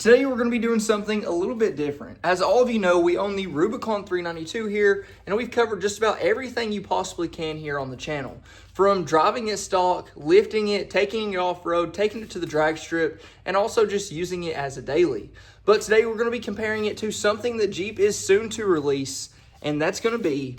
Today we're going to be doing something a little bit different. As all of you know, we own the Rubicon 392 here, and we've covered just about everything you possibly can here on the channel. From driving it stock, lifting it, taking it off-road, taking it to the drag strip, and also just using it as a daily. But today we're going to be comparing it to something that Jeep is soon to release, and that's going to be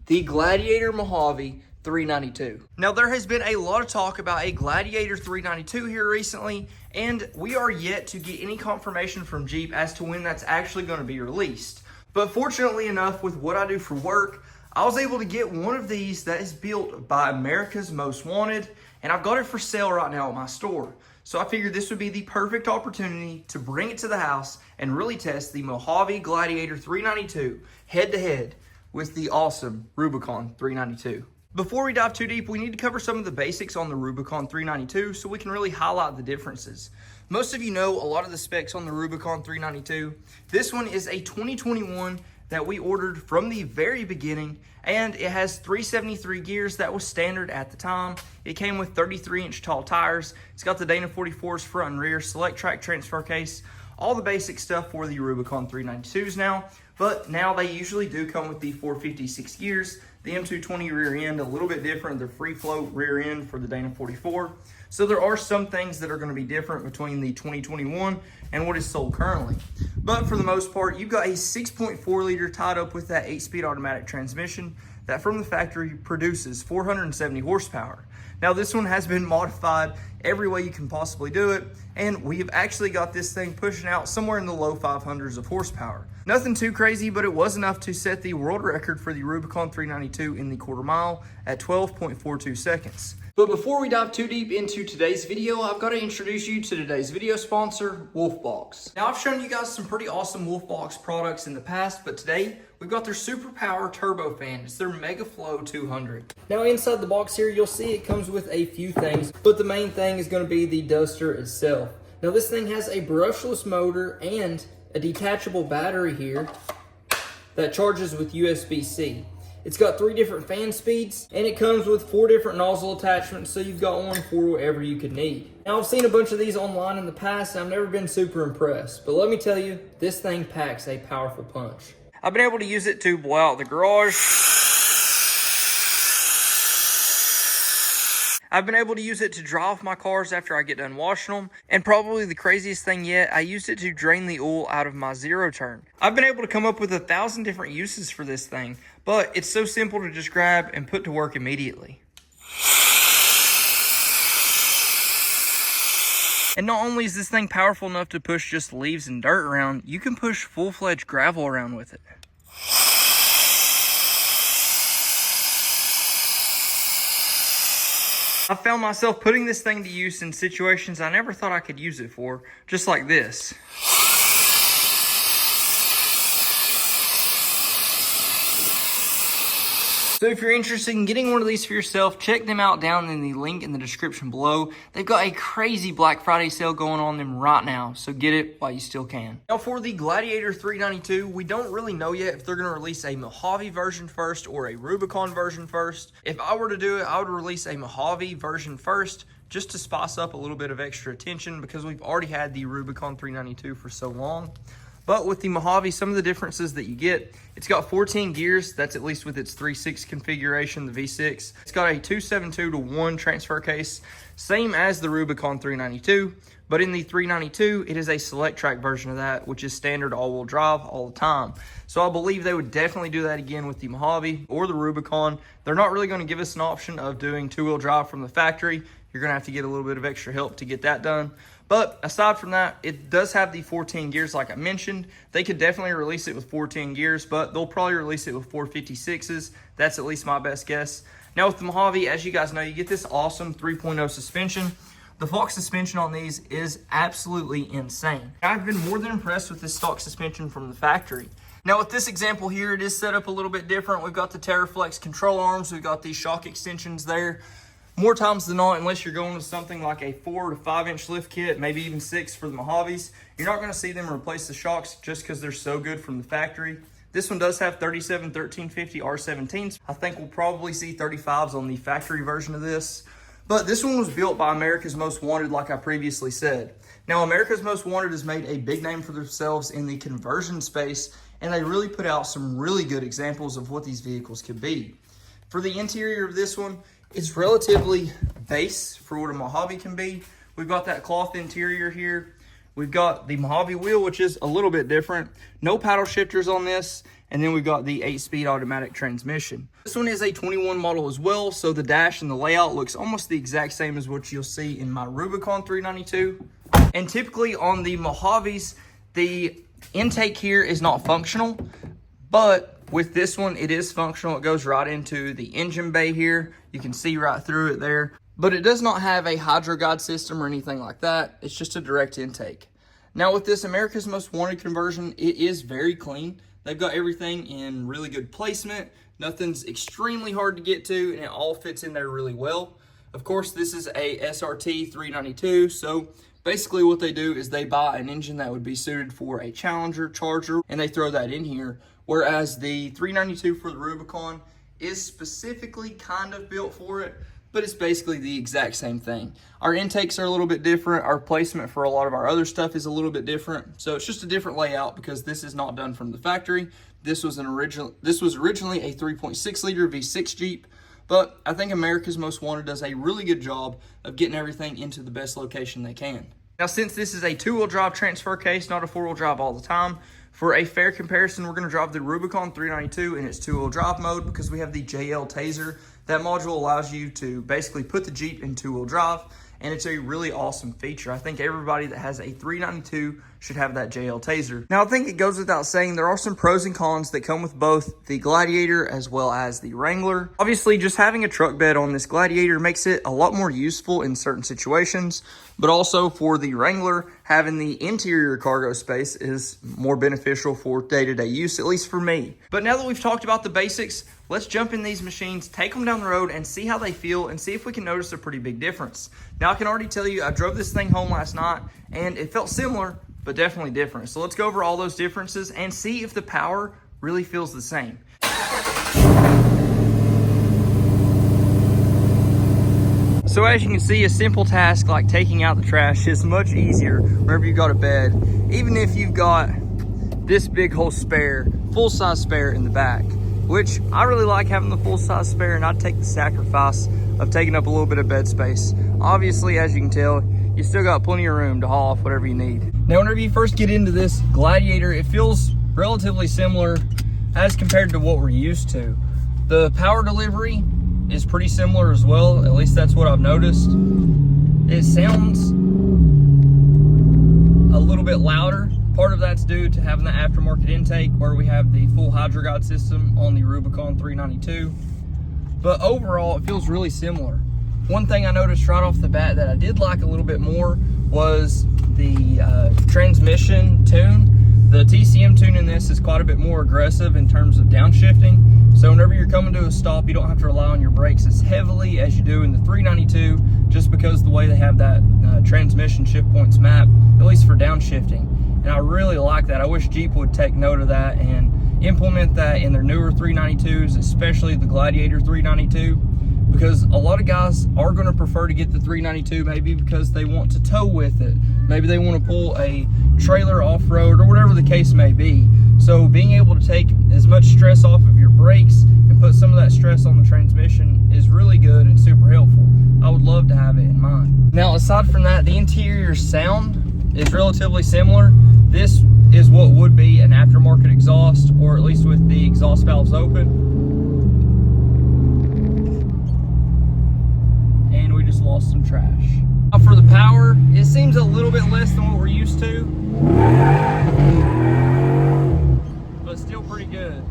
the Gladiator Mojave 392. Now, there has been a lot of talk about a Gladiator 392 here recently, and we are yet to get any confirmation from Jeep as to when that's actually going to be released. But fortunately enough, with what I do for work, I was able to get one of these that is built by America's Most Wanted, and I've got it for sale right now at my store. So I figured this would be the perfect opportunity to bring it to the house and really test the Mojave Gladiator 392 head-to-head with the awesome Rubicon 392. Before we dive too deep, we need to cover some of the basics on the Rubicon 392 so we can really highlight the differences. Most of you know a lot of the specs on the Rubicon 392. This one is a 2021 that we ordered from the very beginning, and it has 373 gears. That was standard at the time. It came with 33-inch tall tires. It's got the Dana 44s front and rear, select track transfer case, all the basic stuff for the Rubicon 392s now. But now they usually do come with the 456 gears. The M220 rear end, a little bit different. The free float rear end for the Dana 44. So there are some things that are going to be different between the 2021 and what is sold currently. But for the most part, you've got a 6.4 liter tied up with that 8-speed automatic transmission that from the factory produces 470 horsepower. Now this one has been modified every way you can possibly do it, and we've actually got this thing pushing out somewhere in the low 500s of horsepower. Nothing too crazy, but it was enough to set the world record for the Rubicon 392 in the quarter mile at 12.42 seconds. But before we dive too deep into today's video, I've got to introduce you to today's video sponsor, Wolfbox. Now, I've shown you guys some pretty awesome Wolfbox products in the past, but today we've got their Super Power Turbo Fan. It's their Mega Flow 200. Now, inside the box here, you'll see it comes with a few things, but the main thing is going to be the duster itself. Now, this thing has a brushless motor and a detachable battery here that charges with USB-C. It's got 3 different fan speeds, and it comes with 4 different nozzle attachments, so you've got one for whatever you could need. Now, I've seen a bunch of these online in the past, and I've never been super impressed, but let me tell you, this thing packs a powerful punch. I've been able to use it to blow out the garage. I've been able to use it to dry off my cars after I get done washing them. And probably the craziest thing yet, I used it to drain the oil out of my zero turn. I've been able to come up with 1,000 different uses for this thing, but it's so simple to just grab and put to work immediately. And not only is this thing powerful enough to push just leaves and dirt around, you can push full-fledged gravel around with it. I found myself putting this thing to use in situations I never thought I could use it for, just like this. So if you're interested in getting one of these for yourself, check them out down in the link in the description below. They've got a crazy Black Friday sale going on them right now, so get it while you still can. Now for the Gladiator 392, we don't really know yet if they're going to release a Mojave version first or a Rubicon version first. If I were to do it, I would release a Mojave version first, just to spice up a little bit of extra attention because we've already had the Rubicon 392 for so long. But with the Mojave, some of the differences that you get, it's got 14 gears. That's at least with its 3.6 configuration, the V6. It's got a 272-to-1 transfer case, same as the Rubicon 392. But in the 392, it is a select track version of that, which is standard all-wheel drive all the time. So I believe they would definitely do that again with the Mojave or the Rubicon. They're not really going to give us an option of doing two-wheel drive from the factory. You're going to have to get a little bit of extra help to get that done. But aside from that, it does have the 14 gears like I mentioned. They could definitely release it with 14 gears, but they'll probably release it with 456s. That's at least my best guess. Now with the Mojave, as you guys know, you get this awesome 3.0 suspension. The Fox suspension on these is absolutely insane. I've been more than impressed with this stock suspension from the factory. Now with this example here, it is set up a little bit different. We've got the TerraFlex control arms. We've got these shock extensions there. More times than not, unless you're going with something like a 4 to 5 inch lift kit, maybe even 6 for the Mojaves, you're not going to see them replace the shocks just because they're so good from the factory. This one does have 37 1350 R17s. I think we'll probably see 35s on the factory version of this. But this one was built by America's Most Wanted, like I previously said. Now, America's Most Wanted has made a big name for themselves in the conversion space, and they really put out some really good examples of what these vehicles could be. For the interior of this one, it's relatively base for what a Mojave can be. We've got that cloth interior here. We've got the Mojave wheel, which is a little bit different. No paddle shifters on this. And then we've got the 8-speed automatic transmission. This one is a 21 model as well, so the dash and the layout looks almost the exact same as what you'll see in my Rubicon 392. And typically on the Mojaves, the intake here is not functional, but with this one, it is functional. It goes right into the engine bay here. You can see right through it there. But it does not have a hydro guide system or anything like that. It's just a direct intake. Now with this America's Most Wanted conversion, it is very clean. They've got everything in really good placement. Nothing's extremely hard to get to, and it all fits in there really well. Of course, this is a SRT 392, so basically what they do is they buy an engine that would be suited for a Challenger, Charger, and they throw that in here. Whereas the 392 for the Rubicon is specifically kind of built for it, but it's basically the exact same thing. Our intakes are a little bit different. Our placement for a lot of our other stuff is a little bit different. So it's just a different layout because this is not done from the factory. This was originally a 3.6 liter V6 Jeep, but I think America's Most Wanted does a really good job of getting everything into the best location they can. Now, since this is a 2-wheel drive transfer case, not a 4-wheel drive all the time, for a fair comparison, we're gonna drive the Rubicon 392 in its 2-wheel drive mode because we have the JL Taser. That module allows you to basically put the Jeep in 2-wheel drive, and it's a really awesome feature. I think everybody that has a 392 should have that JL Taser. Now, I think it goes without saying, there are some pros and cons that come with both the Gladiator as well as the Wrangler. Obviously, just having a truck bed on this Gladiator makes it a lot more useful in certain situations, but also for the Wrangler, having the interior cargo space is more beneficial for day-to-day use, at least for me. But now that we've talked about the basics, let's jump in these machines, take them down the road, and see how they feel, and see if we can notice a pretty big difference. Now, I can already tell you, I drove this thing home last night, and it felt similar, but definitely different. So let's go over all those differences and see if the power really feels the same. So as you can see, a simple task like taking out the trash is much easier whenever you've got a bed, even if you've got this big whole spare, full-size spare in the back, which I really like having the full-size spare, and I'd take the sacrifice of taking up a little bit of bed space. Obviously, as you can tell, you still got plenty of room to haul off whatever you need. Now, whenever you first get into this Gladiator, it feels relatively similar as compared to what we're used to. The power delivery is pretty similar as well, at least that's what I've noticed. It sounds a little bit louder. Part of that's due to having the aftermarket intake where we have the full hydro guide system on the Rubicon 392. But overall, it feels really similar. One thing I noticed right off the bat that I did like a little bit more was the transmission tune. The TCM tune in this is quite a bit more aggressive in terms of downshifting. So whenever you're coming to a stop, you don't have to rely on your brakes as heavily as you do in the 392, just because of the way they have that transmission shift points map, at least for downshifting. And I really like that. I wish Jeep would take note of that and implement that in their newer 392s, especially the Gladiator 392, because a lot of guys are going to prefer to get the 392 maybe because they want to tow with it. Maybe they want to pull a trailer off-road or whatever the case may be. So being able to take as much stress off of your brakes and put some of that stress on the transmission is really good and super helpful. I would love to have it in mine. Now, aside from that, the interior sound is relatively similar. This is what would be an aftermarket exhaust, or at least with the exhaust valves open. And we just lost some trash. Now for the power, it seems a little bit less than what we're used to, but still pretty good.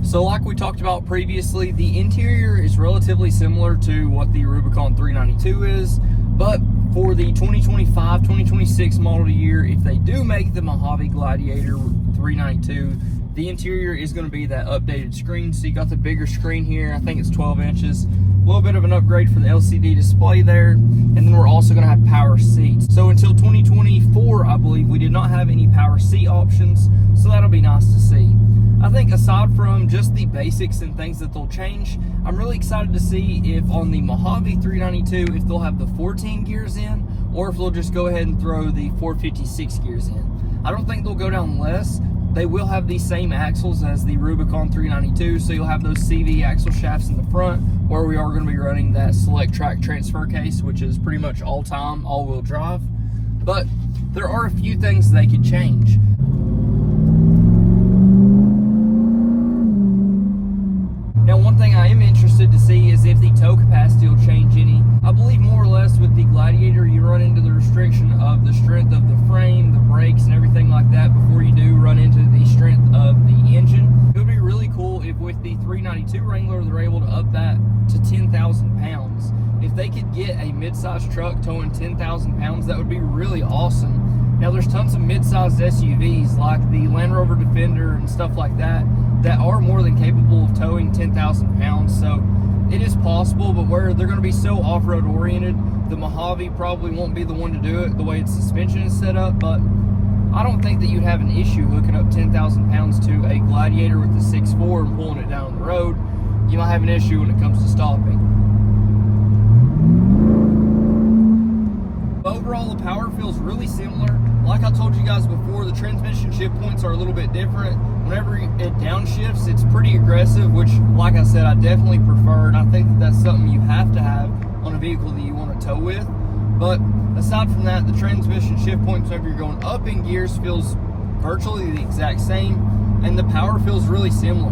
So like we talked about previously, the interior is relatively similar to what the Rubicon 392 is, but for the 2025-2026 model year, if they do make the Mojave Gladiator 392, the interior is going to be that updated screen. So you got the bigger screen here. I think it's 12 inches. A little bit of an upgrade for the LCD display there. And then we're also going to have power seats. So until 2024, I believe, we did not have any power seat options. So that'll be nice to see. I think aside from just the basics and things that they'll change, I'm really excited to see if on the Mojave 392, if they'll have the 14 gears in, or if they'll just go ahead and throw the 456 gears in. I don't think they'll go down less. They will have the same axles as the Rubicon 392, so you'll have those CV axle shafts in the front, where we are going to be running that Select Track transfer case, which is pretty much all-time, all-wheel drive. But there are a few things they could change. Now, one thing I am interested to see is if the tow capacity will change any. I believe more or less with the Gladiator, you run into the restriction of the strength of the frame, the brakes, and everything like that before you do run into the strength of the engine. It would be really cool if with the 392 Wrangler, they're able to up that to 10,000 pounds. If they could get a mid-sized truck towing 10,000 pounds, that would be really awesome. Now, there's tons of mid-sized SUVs like the Land Rover Defender and stuff like that that are more than capable of towing 10,000 pounds. So it is possible, but where they're going to be so off-road oriented, the Mojave probably won't be the one to do it the way its suspension is set up. But I don't think that you'd have an issue hooking up 10,000 pounds to a Gladiator with the 6.4 and pulling it down the road. You might have an issue when it comes to stopping. Overall, the power feels really similar. Like I told you guys before, the transmission shift points are a little bit different. Whenever it downshifts, it's pretty aggressive, which, like I said, I definitely prefer, and I think that that's something you have to have on a vehicle that you want to tow with. But aside from that, the transmission shift points whenever you're going up in gears feels virtually the exact same, and the power feels really similar.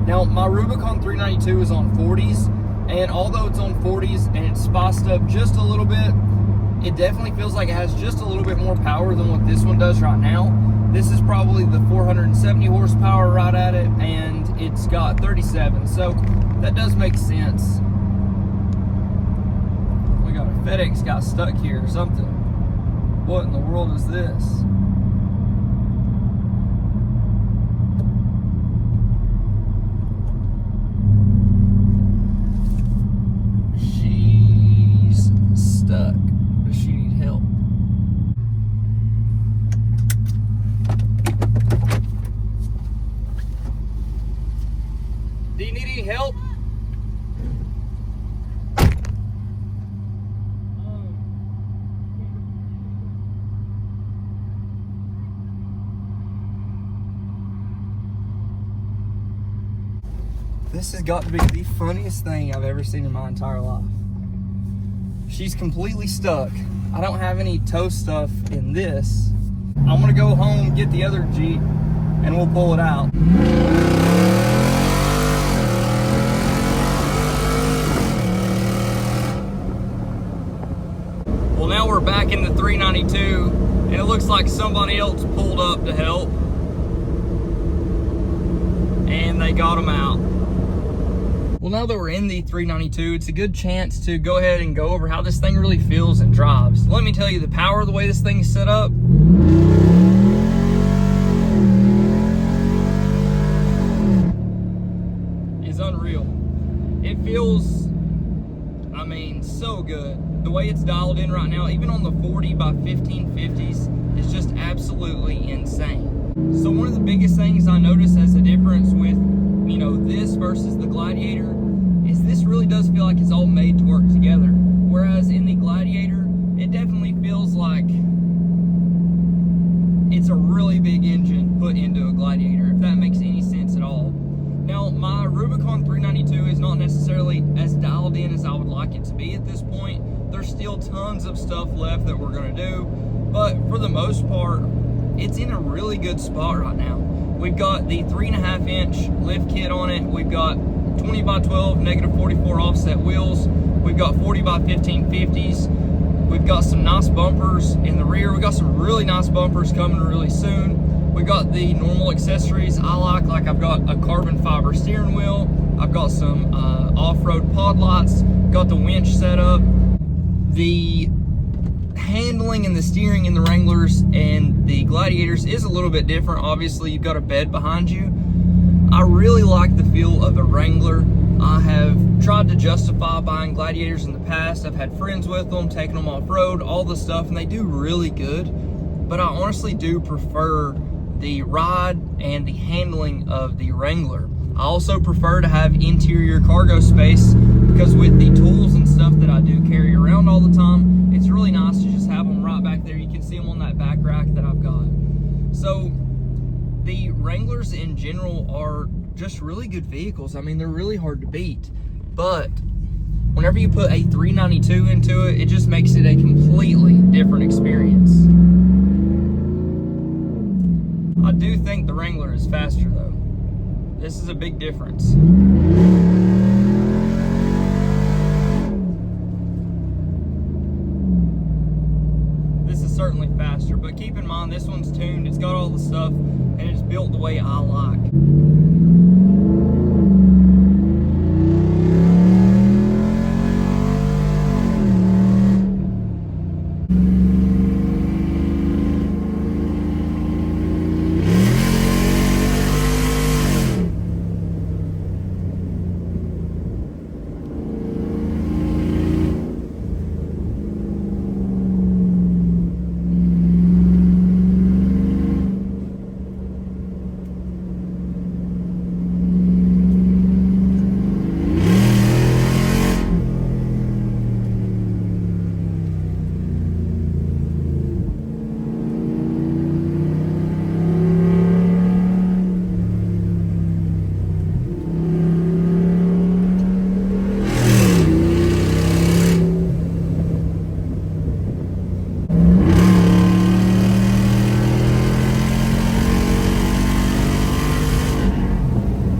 Now, my Rubicon 392 is on 40s, and although it's on 40s and it's spiced up just a little bit, it definitely feels like it has just a little bit more power than what this one does right now. This is probably the 470 horsepower right at it, and it's got 37, so that does make sense. We got a FedEx guy stuck here or something. What in the world is this? She's stuck. Does she need help? Do you need any help? This has got to be the funniest thing I've ever seen in my entire life. She's completely stuck. I don't have any tow stuff in this. I'm gonna go home, get the other Jeep, and we'll pull it out. Well, now we're back in the 392, and it looks like somebody else pulled up to help, and they got them out. Well, now that we're in the 392, it's a good chance to go ahead and go over how this thing really feels and drives. Let me tell you, the power of the way this thing is set up is unreal. It feels, I mean, so good. The way it's dialed in right now, even on the 40 by 1550s, is just absolutely insane. So one of the biggest things I notice as a difference with, you know, this versus the Gladiator is this really does feel like it's all made to work together. Whereas in the Gladiator, it definitely feels like it's a really big engine put into a Gladiator, if that makes any sense at all. Now, my Rubicon 392 is not necessarily as dialed in as I would like it to be at this point. There's still tons of stuff left that we're gonna do, but for the most part, it's in a really good spot right now. We've got the 3.5-inch lift kit on it. We've got 20 by 12 negative 44 offset wheels. We've got 40 by 1550s. We've got some nice bumpers in the rear. We've got some really nice bumpers coming really soon. We've got the normal accessories I like I've got a carbon fiber steering wheel. I've got some off-road pod lights. Got the winch set up. The handling and the steering in the Wranglers and the Gladiators is a little bit different. Obviously, you've got a bed behind you. I really like the feel of a Wrangler. I have tried to justify buying Gladiators in the past. I've had friends with them, taking them off-road, all the stuff, and they do really good. But I honestly do prefer the ride and the handling of the Wrangler. I also prefer to have interior cargo space because with the tools and stuff that I do carry around all the time, it's really nice to just have them right back there. You can see them on that back rack that I've got. So the Wranglers in general are just really good vehicles. I mean, they're really hard to beat, but whenever you put a 392 into it, it just makes it a completely different experience. I do think the Wrangler is faster though. This is a big difference. This is certainly faster, but keep in mind this one's tuned, it's got all the stuff, and it's built the way I like.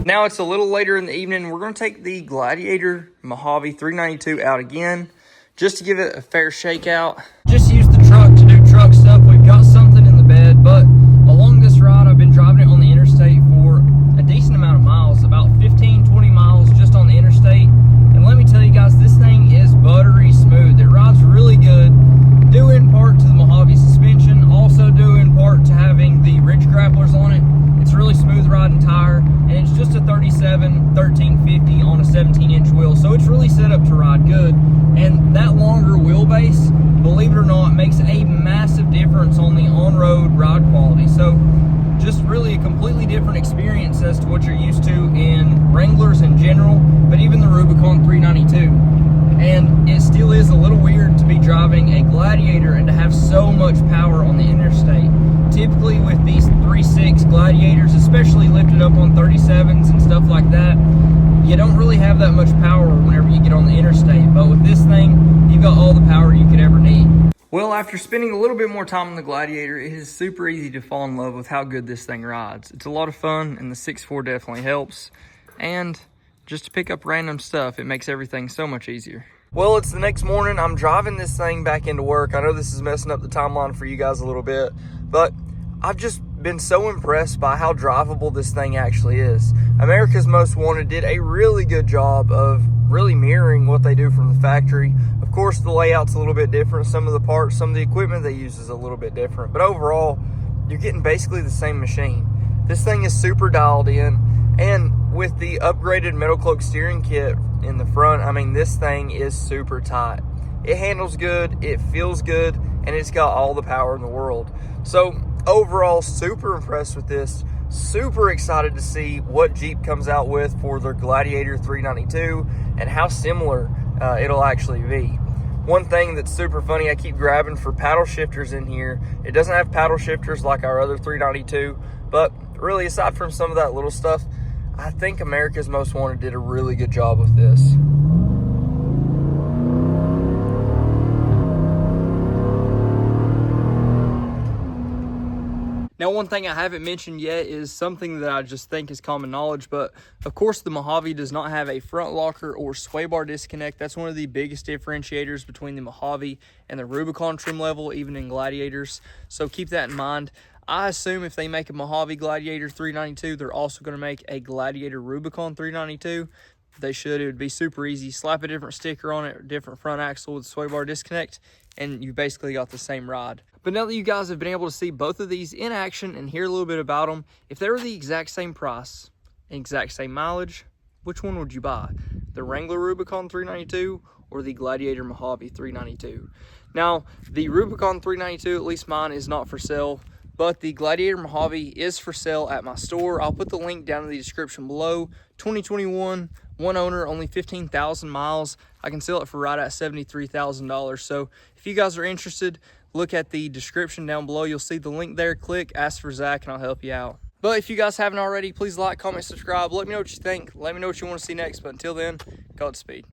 Now it's a little later in the evening. We're going to take the Gladiator Mojave 392 out again, just to give it a fair shakeout. Just use the truck to do truck stuff. We've got something in the bed, but along this ride, I've been driving it on the interstate for a decent amount of miles, about 15, 20 miles just on the interstate. And let me tell you guys, this thing is buttery smooth. It rides really good, due in part to the Mojave suspension, also due in part to having the ridge grapplers on it. It's really smooth riding tire, and it's just a 37 1350 on a 17-inch wheel, so it's really set up to ride good. And that longer wheelbase, believe it or not, makes a massive difference on the on-road ride quality. So just really a completely different experience as to what you're used to in Wranglers in general, but even the Rubicon 392. And it still is a little weird to be driving a Gladiator and to have so much power on the interstate. Typically with these 3.6 Gladiators, especially lifted up on 37s and stuff like that, you don't really have that much power whenever you get on the interstate. But with this thing, you've got all the power you could ever need. Well, after spending a little bit more time on the Gladiator, it is super easy to fall in love with how good this thing rides. It's a lot of fun, and the 6.4 definitely helps. And just to pick up random stuff, it makes everything so much easier. Well, it's the next morning. I'm driving this thing back into work. I know this is messing up the timeline for you guys a little bit, but I've just been so impressed by how drivable this thing actually is. America's Most Wanted did a really good job of really mirroring what they do from the factory. Of course, the layout's a little bit different. Some of the parts, some of the equipment they use is a little bit different, but overall, you're getting basically the same machine. This thing is super dialed in, and with the upgraded Metal Cloak steering kit in the front, I mean, this thing is super tight. It handles good, it feels good, and it's got all the power in the world. So overall, super impressed with this. Super excited to see what Jeep comes out with for their Gladiator 392 and how similar it'll actually be. One thing that's super funny, I keep grabbing for paddle shifters in here. It doesn't have paddle shifters like our other 392, but really aside from some of that little stuff, I think America's Most Wanted did a really good job with this. Now, one thing I haven't mentioned yet is something that I just think is common knowledge, but of course the Mojave does not have a front locker or sway bar disconnect. That's one of the biggest differentiators between the Mojave and the Rubicon trim level, even in Gladiators. So keep that in mind. I assume if they make a Mojave Gladiator 392, they're also going to make a Gladiator Rubicon 392. They should. It would be super easy. Slap a different sticker on it, different front axle with sway bar disconnect, and you've basically got the same ride. But now that you guys have been able to see both of these in action and hear a little bit about them, if they were the exact same price, exact same mileage, which one would you buy? The Wrangler Rubicon 392 or the Gladiator Mojave 392? Now, the Rubicon 392, at least mine, is not for sale. but the Gladiator Mojave is for sale at my store. I'll put the link down in the description below. 2021, one owner, only 15,000 miles. I can sell it for right at $73,000. So if you guys are interested, look at the description down below. You'll see the link there. Click, ask for Zach, and I'll help you out. But if you guys haven't already, please like, comment, subscribe. Let me know what you think. Let me know what you want to see next. But until then, Godspeed.